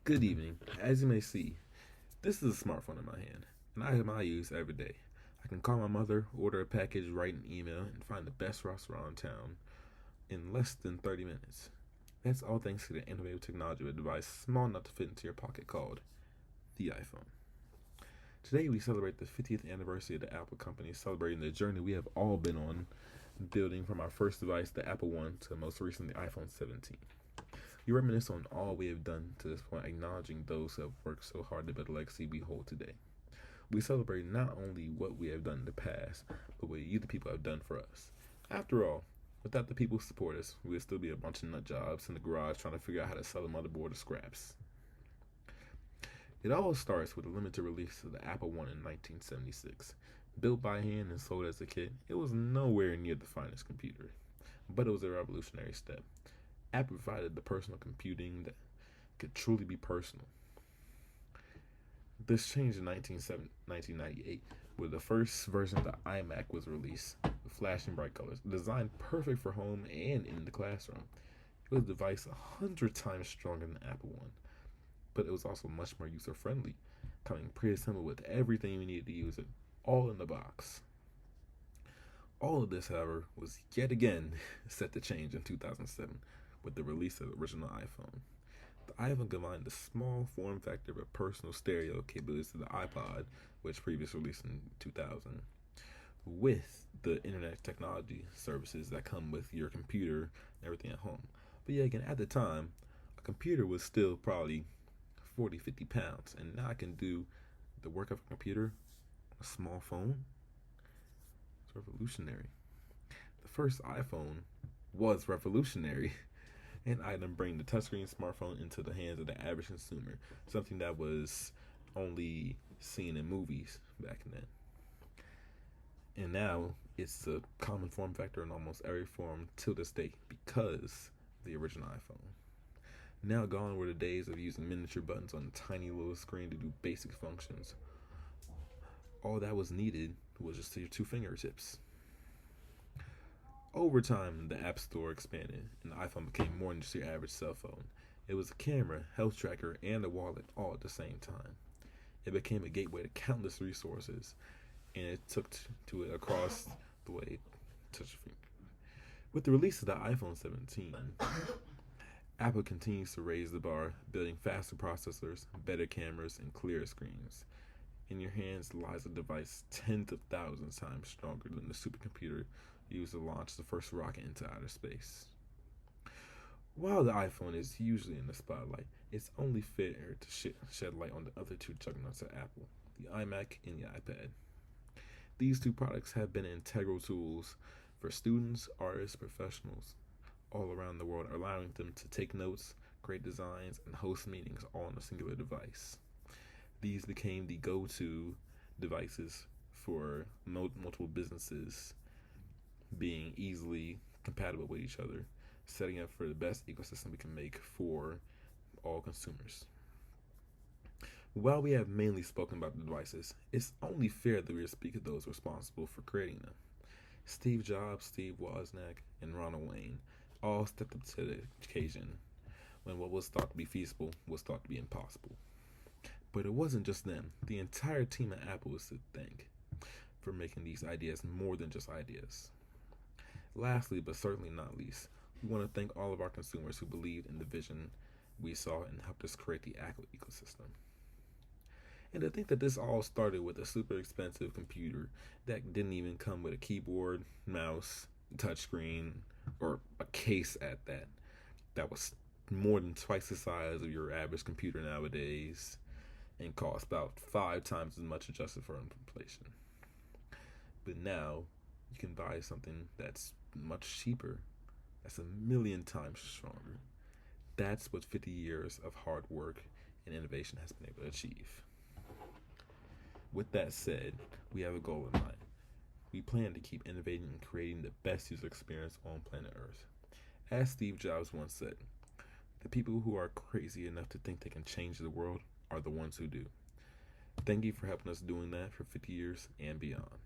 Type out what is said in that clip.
Good evening. As you may see, this is a smartphone in my hand, and I have my use every day. I can call my mother, order a package, write an email, and find the best restaurant in town in less than 30 minutes. That's all thanks to the innovative technology of a device small enough to fit into your pocket called the iPhone. Today we celebrate the 50th anniversary of the Apple company, celebrating the journey we have all been on, building from our first device, the Apple I, to the most recent, the iPhone 17. We reminisce on all we have done to this point, acknowledging those who have worked so hard to build the legacy we hold today. We celebrate not only what we have done in the past, but what you, the people, have done for us. After all, without the people who support us, we would still be a bunch of nut jobs in the garage trying to figure out how to sell a motherboard or scraps. It all starts with a limited release of the Apple I in 1976. Built by hand and sold as a kit, it was nowhere near the finest computer, but it was a revolutionary step. Apple provided the personal computing that could truly be personal. This changed in 1998, where the first version of the iMac was released, with flashing bright colors, designed perfect for home and in the classroom. It was a device 100 times stronger than the Apple I, but it was also much more user-friendly, coming pre-assembled with everything you needed to use it, all in the box. All of this, however, was yet again set to change in 2007 with the release of the original iPhone. The iPhone combined the small form factor of personal stereo capabilities of the iPod, which previously released in 2000, with the internet technology services that come with your computer and everything at home. But yeah, again, at the time, a computer was still probably 40, 50 pounds, and now I can do the work of a computer on a small phone. It's revolutionary. The first iPhone was revolutionary and item bring the touchscreen smartphone into the hands of the average consumer, something that was only seen in movies back then. And now it's a common form factor in almost every form till this day because of the original iPhone. Now gone were the days of using miniature buttons on a tiny little screen to do basic functions. All that was needed was just your two fingertips. Over time, the App Store expanded, and the iPhone became more than just your average cell phone. It was a camera, health tracker, and a wallet all at the same time. It became a gateway to countless resources, and it took to it across the way. Touch your finger. With the release of the iPhone 17, Apple continues to raise the bar, building faster processors, better cameras, and clearer screens. In your hands lies a device tens of thousands times stronger than the supercomputer used to launch the first rocket into outer space. While the iPhone is usually in the spotlight, it's only fair to shed light on the other two juggernauts at Apple, the iMac and the iPad. These two products have been integral tools for students, artists, professionals all around the world, allowing them to take notes, create designs, and host meetings all on a singular device. These became the go-to devices for multiple businesses being easily compatible with each other, setting up for the best ecosystem we can make for all consumers. While we have mainly spoken about the devices, it's only fair that we speak of those responsible for creating them. Steve Jobs, Steve Wozniak, and Ronald Wayne all stepped up to the occasion when what was thought to be feasible was thought to be impossible. But it wasn't just them. The entire team at Apple is to thank for making these ideas more than just ideas. Lastly, but certainly not least, we want to thank all of our consumers who believed in the vision we saw and helped us create the Apple ecosystem. And to think that this all started with a super expensive computer that didn't even come with a keyboard, mouse, touchscreen, or a case at that, that was more than twice the size of your average computer nowadays and cost about 5 times as much adjusted for inflation. But now you can buy something that's much cheaper, that's 1,000,000 times stronger. That's what 50 years of hard work and innovation has been able to achieve. With that said, we have a goal in mind. We plan to keep innovating and creating the best user experience on planet Earth. As Steve Jobs once said, the people who are crazy enough to think they can change the world are the ones who do. Thank you for helping us doing that for 50 years and beyond.